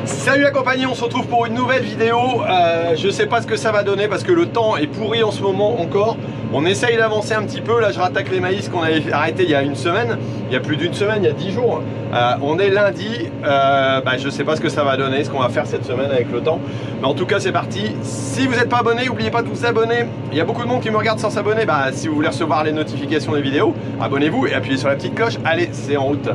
Salut la compagnie, on se retrouve pour une nouvelle vidéo. Je sais pas ce que ça va donner parce que le temps est pourri en ce moment encore. On essaye d'avancer un petit peu. Là je rattaque les maïs qu'on avait arrêté il y a une semaine. Il y a plus d'une semaine, il y a 10 jours. On est lundi. Je sais pas ce que ça va donner, ce qu'on va faire cette semaine avec le temps. Mais en tout cas c'est parti. Si vous n'êtes pas abonné, n'oubliez pas de vous abonner. Il y a beaucoup de monde qui me regarde sans s'abonner. Si vous voulez recevoir les notifications des vidéos, abonnez-vous et appuyez sur la petite cloche. Allez, c'est en route.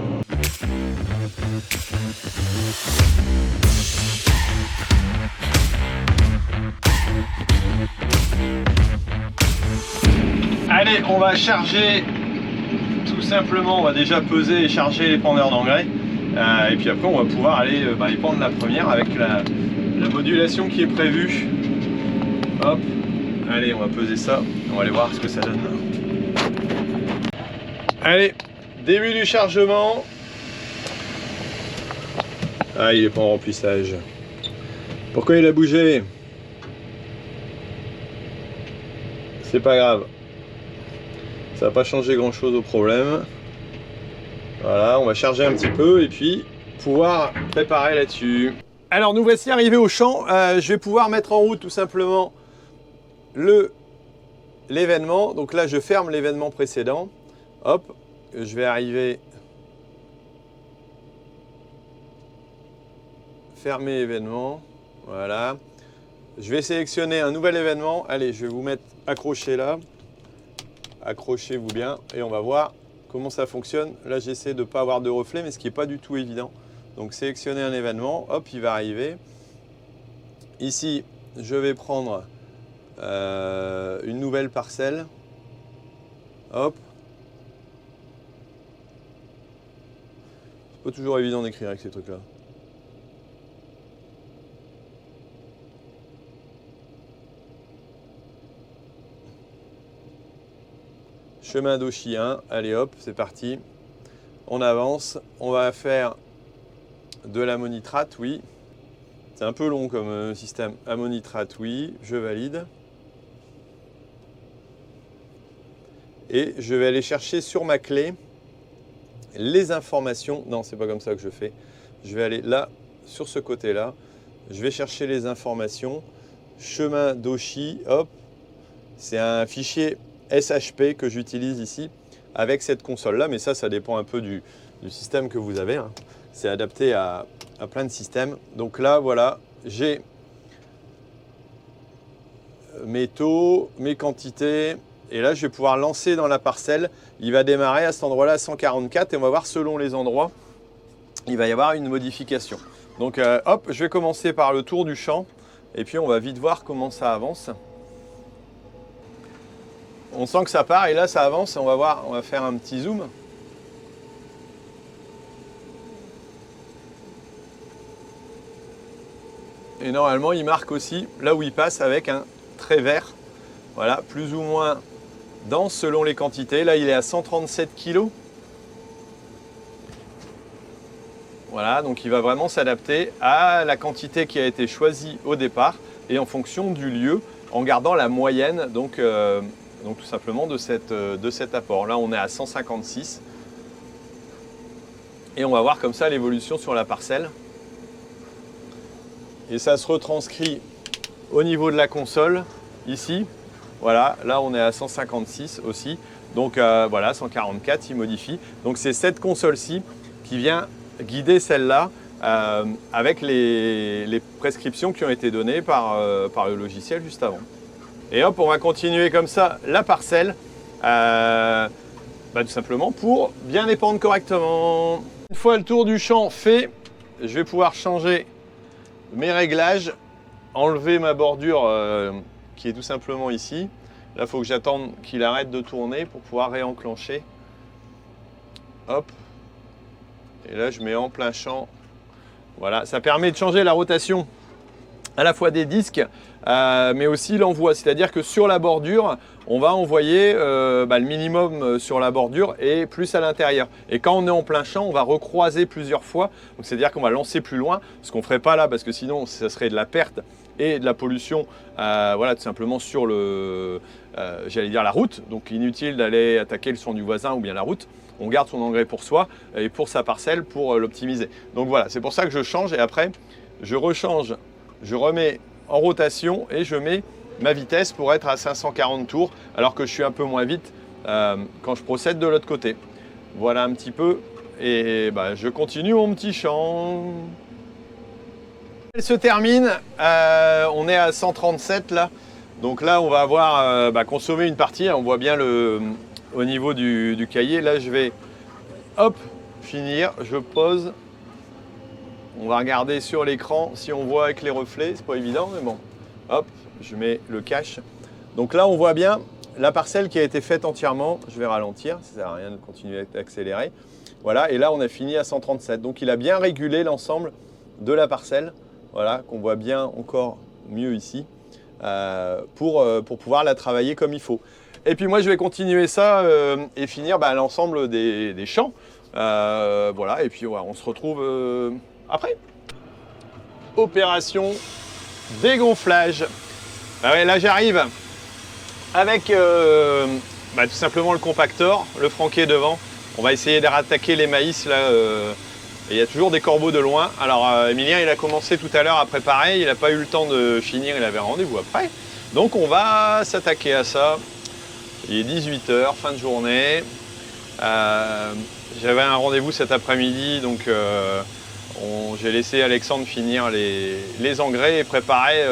Allez, on va charger tout simplement, on va déjà peser et charger les pendeurs d'engrais. Et puis après on va pouvoir aller épandre la première avec la modulation qui est prévue. Hop, allez, on va peser ça, on va aller voir ce que ça donne. Allez, début du chargement. Ah, il est pas en remplissage. Pourquoi il a bougé? C'est pas grave. Ça va pas changer grand chose au problème. Voilà, on va charger un petit peu et puis pouvoir préparer là-dessus. Alors nous voici arrivés au champ. Je vais pouvoir mettre en route tout simplement l'événement. Donc là je ferme l'événement précédent. Hop, je vais arriver. Fermer événement. Voilà. Je vais sélectionner un nouvel événement. Allez, je vais vous mettre accroché là. Accrochez-vous bien et on va voir comment ça fonctionne. Là j'essaie de ne pas avoir de reflet mais ce qui n'est pas du tout évident. Donc sélectionner un événement, hop, il va arriver. Ici je vais prendre une nouvelle parcelle. Hop. C'est pas toujours évident d'écrire avec ces trucs là. Chemin d'Auchy 1, allez hop, c'est parti. On avance, on va faire de l'ammonitrate, oui. C'est un peu long comme système. Ammonitrate, oui, je valide. Et je vais aller chercher sur ma clé les informations. Non, c'est pas comme ça que je fais. Je vais aller là, sur ce côté-là. Je vais chercher les informations. Chemin d'Auchy, hop. C'est un fichier SHP que j'utilise ici avec cette console là, mais ça dépend un peu du système que vous avez, hein. C'est adapté à plein de systèmes. Donc là voilà, j'ai mes taux, mes quantités, et là je vais pouvoir lancer dans la parcelle. Il va démarrer à cet endroit là à 144 et on va voir selon les endroits il va y avoir une modification. Donc hop, je vais commencer par le tour du champ et puis on va vite voir comment ça avance. On sent que ça part et là ça avance, on va voir, on va faire un petit zoom. Et normalement il marque aussi là où il passe avec un trait vert. Voilà, plus ou moins dense selon les quantités. Là il est à 137 kg. Voilà, donc il va vraiment s'adapter à la quantité qui a été choisie au départ et en fonction du lieu, en gardant la moyenne. Donc tout simplement de cet apport. Là on est à 156 et on va voir comme ça l'évolution sur la parcelle. Et ça se retranscrit au niveau de la console ici. Voilà, là on est à 156 aussi. Donc voilà, 144 il modifie. Donc c'est cette console-ci qui vient guider celle-là avec les prescriptions qui ont été données par le logiciel juste avant. Et hop, on va continuer comme ça la parcelle, tout simplement pour bien épandre correctement. Une fois le tour du champ fait, je vais pouvoir changer mes réglages, enlever ma bordure qui est tout simplement ici. Là, il faut que j'attende qu'il arrête de tourner pour pouvoir réenclencher. Hop. Et là, je mets en plein champ. Voilà, ça permet de changer la rotation à la fois des disques, mais aussi l'envoi. C'est-à-dire que sur la bordure, on va envoyer le minimum sur la bordure et plus à l'intérieur. Et quand on est en plein champ, on va recroiser plusieurs fois. C'est-à-dire qu'on va lancer plus loin, ce qu'on ne ferait pas là, parce que sinon, ça serait de la perte et de la pollution, voilà, tout simplement sur j'allais dire la route. Donc inutile d'aller attaquer le champ du voisin ou bien la route. On garde son engrais pour soi et pour sa parcelle pour l'optimiser. Donc voilà, c'est pour ça que je change et après, je rechange, je remets en rotation et je mets ma vitesse pour être à 540 tours, alors que je suis un peu moins vite quand je procède de l'autre côté. Voilà un petit peu, et bah, je continue mon petit chant. Elle se termine, on est à 137 là, donc là on va avoir consommé une partie, on voit bien au niveau du cahier. Là je vais, hop, finir, je pose. On va regarder sur l'écran si on voit avec les reflets, c'est pas évident, mais bon. Hop, je mets le cache. Donc là, on voit bien la parcelle qui a été faite entièrement. Je vais ralentir, ça sert à rien de continuer à accélérer. Voilà, et là, on a fini à 137. Donc il a bien régulé l'ensemble de la parcelle. Voilà, qu'on voit bien encore mieux ici, pour pouvoir la travailler comme il faut. Et puis moi, je vais continuer ça et finir l'ensemble des champs. Voilà, et puis ouais, on se retrouve après. Opération dégonflage. Ouais, là j'arrive avec tout simplement le compactor, le franquet devant. On va essayer de rattaquer les maïs là. Il y a toujours des corbeaux de loin. Alors Emilien il a commencé tout à l'heure à préparer, il n'a pas eu le temps de finir, il avait rendez-vous après. Donc on va s'attaquer à ça. Il est 18 h, fin de journée. J'avais un rendez-vous cet après-midi, donc j'ai laissé Alexandre finir les engrais et préparer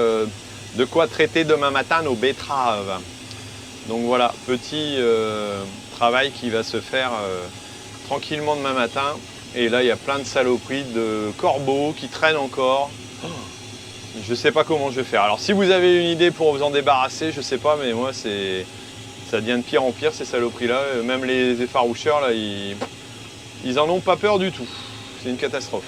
de quoi traiter demain matin nos betteraves. Donc voilà, petit travail qui va se faire tranquillement demain matin. Et là, il y a plein de saloperies de corbeaux qui traînent encore. Je ne sais pas comment je vais faire. Alors si vous avez une idée pour vous en débarrasser, je ne sais pas, mais moi ça devient de pire en pire ces saloperies-là. Même les effaroucheurs, là, ils en ont pas peur du tout. C'est une catastrophe.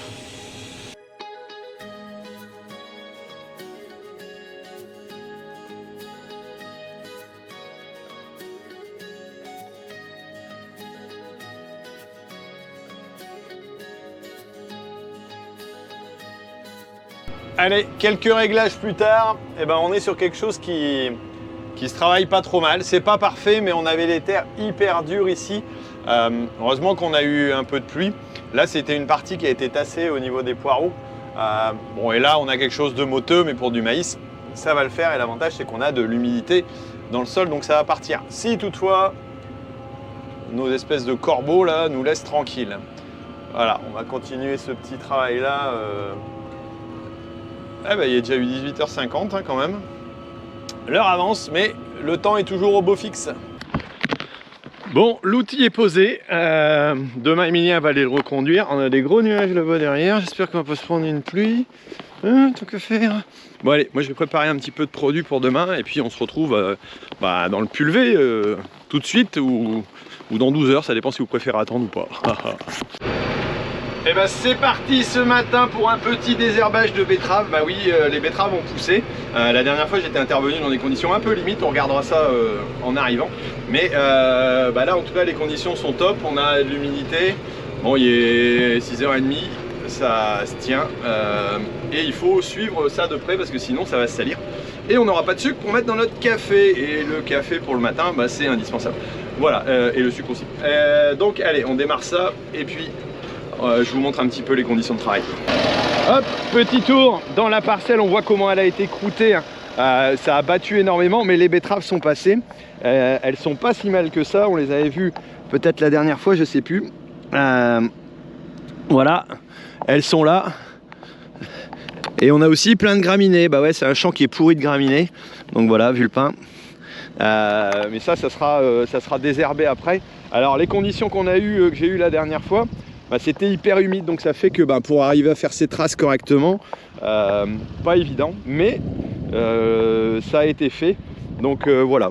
Allez, quelques réglages plus tard, on est sur quelque chose qui se travaille pas trop mal. C'est pas parfait, mais on avait les terres hyper dures ici. Heureusement qu'on a eu un peu de pluie. Là, c'était une partie qui a été tassée au niveau des poireaux. Et là, on a quelque chose de moteux, mais pour du maïs, ça va le faire. Et l'avantage, c'est qu'on a de l'humidité dans le sol, donc ça va partir. Si toutefois, nos espèces de corbeaux là nous laissent tranquilles. Voilà, on va continuer ce petit travail-là. Il est déjà eu 18 h 50 quand même. L'heure avance, mais le temps est toujours au beau fixe. Bon, l'outil est posé. Demain, Emilien va aller le reconduire. On a des gros nuages là-bas derrière. J'espère qu'on va pas se prendre une pluie. Tant que faire. Bon, allez, moi je vais préparer un petit peu de produit pour demain. Et puis on se retrouve dans le pulvé tout de suite ou dans 12 heures. Ça dépend si vous préférez attendre ou pas. Et c'est parti ce matin pour un petit désherbage de betteraves. Oui, les betteraves ont poussé. La dernière fois j'étais intervenu dans des conditions un peu limites, on regardera ça en arrivant. Mais là en tout cas les conditions sont top, on a de l'humidité. Bon, il est 6h30, ça se tient. Et il faut suivre ça de près parce que sinon ça va se salir. Et on n'aura pas de sucre pour mettre dans notre café. Et le café pour le matin, c'est indispensable. Voilà, et le sucre aussi. Donc allez, on démarre ça et puis... je vous montre un petit peu les conditions de travail. Hop, petit tour dans la parcelle, on voit comment elle a été croûtée. Ça a battu énormément, mais les betteraves sont passées. Elles sont pas si mal que ça, on les avait vues peut-être la dernière fois, je sais plus. Voilà, elles sont là. Et on a aussi plein de graminées. C'est un champ qui est pourri de graminées. Donc voilà, vu le pain. Mais ça sera désherbé après. Alors les conditions qu'on a eues, que j'ai eues la dernière fois, c'était hyper humide, donc ça fait que pour arriver à faire ces traces correctement, pas évident, mais ça a été fait. Donc voilà.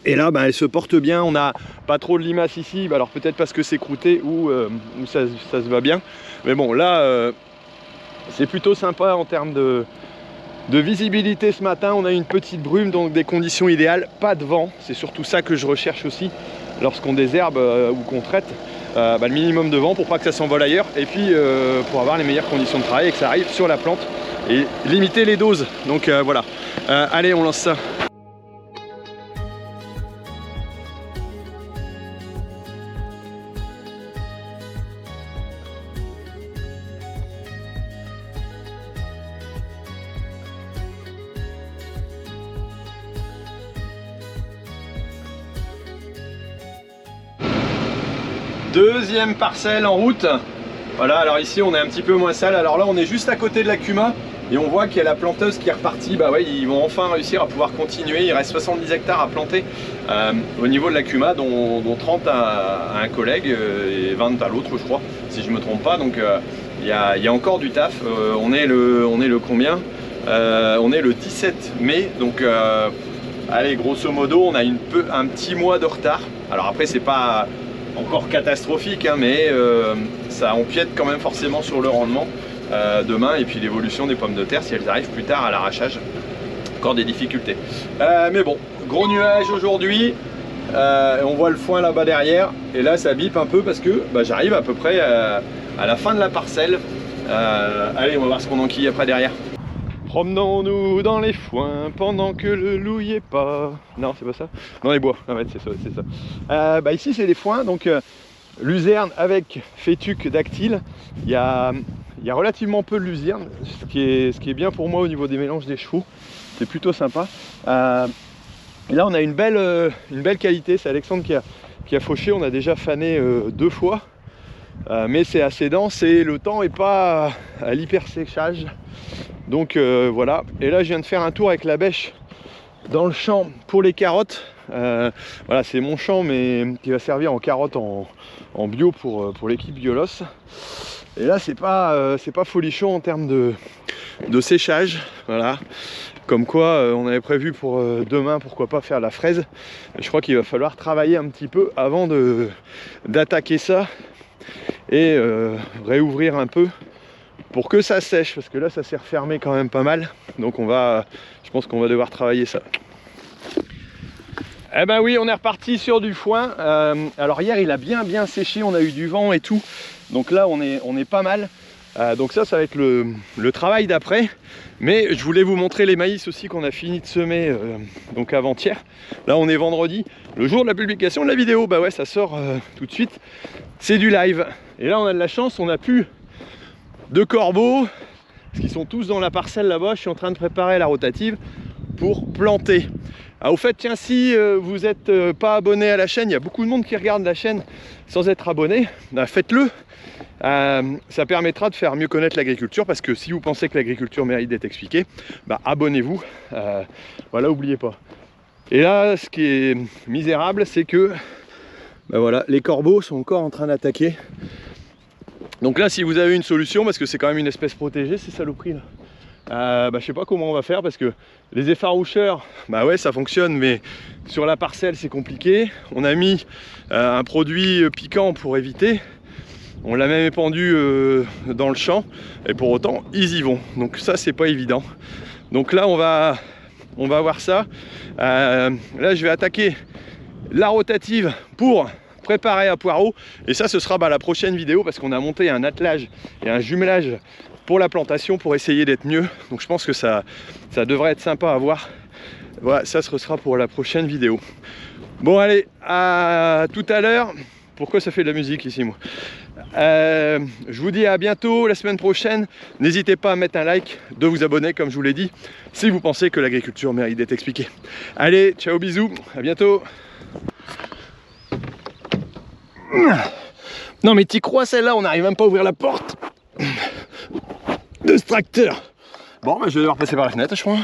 Et là, elle se porte bien. On n'a pas trop de limaces ici. Alors peut-être parce que c'est croûté ou ça se va bien. Mais bon, là, c'est plutôt sympa en termes de visibilité ce matin. On a une petite brume, donc des conditions idéales. Pas de vent. C'est surtout ça que je recherche aussi lorsqu'on désherbe ou qu'on traite. Le minimum de vent pour pas que ça s'envole ailleurs et puis pour avoir les meilleures conditions de travail et que ça arrive sur la plante et limiter les doses. Donc voilà, allez, on lance ça. Deuxième parcelle en route. Voilà, alors ici on est un petit peu moins sale. Alors là on est juste à côté de la Cuma et on voit qu'il y a la planteuse qui est repartie. Bah ouais, ils vont enfin réussir à pouvoir continuer. Il reste 70 hectares à planter au niveau de la Cuma, dont 30 à un collègue et 20 à l'autre, je crois, si je me trompe pas. Donc il y a encore du taf. On est le combien on est le 17 mai. Donc allez, grosso modo, on a un petit mois de retard. Alors après, c'est pas encore catastrophique, hein, mais ça empiète quand même forcément sur le rendement demain, et puis l'évolution des pommes de terre si elles arrivent plus tard à l'arrachage. Encore des difficultés. Mais bon, gros nuage aujourd'hui. On voit le foin là-bas derrière. Et là, ça bip un peu parce que j'arrive à peu près à la fin de la parcelle. Allez, on va voir ce qu'on enquille après derrière. Promenons-nous dans les foins pendant que le loup y est pas. Non, c'est pas ça. Dans les bois. Ah ouais, c'est ça, c'est ça. Ici, c'est les foins. Donc, luzerne avec fétuque dactyle. Il y a relativement peu de luzerne, ce qui est bien pour moi au niveau des mélanges des chevaux. C'est plutôt sympa. Et là, on a une belle qualité. C'est Alexandre qui a fauché. On a déjà fané 2 fois. Mais c'est assez dense et le temps n'est pas à l'hyper séchage. Donc voilà, et là je viens de faire un tour avec la bêche dans le champ pour les carottes. Voilà, c'est mon champ mais qui va servir en carottes en bio pour l'équipe Biolos. Et là c'est pas folichon en termes de séchage. Voilà, comme quoi on avait prévu pour demain, pourquoi pas faire la fraise. Et je crois qu'il va falloir travailler un petit peu avant d'attaquer ça et réouvrir un peu pour que ça sèche, parce que là ça s'est refermé quand même pas mal. Donc je pense qu'on va devoir travailler ça. Eh ben oui, on est reparti sur du foin. Alors hier il a bien séché, on a eu du vent et tout. Donc là on est pas mal. Donc ça va être le travail d'après. Mais je voulais vous montrer les maïs aussi qu'on a fini de semer donc avant-hier. Là on est vendredi, le jour de la publication de la vidéo. Bah ouais, ça sort tout de suite. C'est du live. Et là on a de la chance, on a plus de corbeaux, parce qu'ils sont tous dans la parcelle là-bas. Je suis en train de préparer la rotative pour planter. Ah, au fait, tiens, si vous n'êtes pas abonné à la chaîne, il y a beaucoup de monde qui regarde la chaîne sans être abonné, faites-le. Ça permettra de faire mieux connaître l'agriculture, parce que si vous pensez que l'agriculture mérite d'être expliquée, abonnez-vous. Voilà, n'oubliez pas. Et là, ce qui est misérable, c'est que voilà, les corbeaux sont encore en train d'attaquer. Donc là, si vous avez une solution, parce que c'est quand même une espèce protégée, ces saloperies là, je sais pas comment on va faire, parce que les effaroucheurs, ouais, ça fonctionne, mais sur la parcelle c'est compliqué. On a mis un produit piquant pour éviter. On l'a même épandu dans le champ, et pour autant ils y vont. Donc ça, c'est pas évident. Donc là on va voir ça. Là je vais attaquer la rotative pour préparé à poireaux, et ça ce sera la prochaine vidéo, parce qu'on a monté un attelage et un jumelage pour la plantation pour essayer d'être mieux. Donc je pense que ça devrait être sympa à voir. Voilà, ça sera pour la prochaine vidéo. Bon allez, à tout à l'heure. Pourquoi ça fait de la musique ici moi? Je vous dis à bientôt la semaine prochaine. N'hésitez pas à mettre un like, de vous abonner comme je vous l'ai dit, si vous pensez que l'agriculture mérite d'être expliquée. Allez, ciao, bisous, à bientôt. Non mais t'y crois, celle-là, on n'arrive même pas à ouvrir la porte de ce tracteur. Bon, je vais devoir passer par la fenêtre, je crois.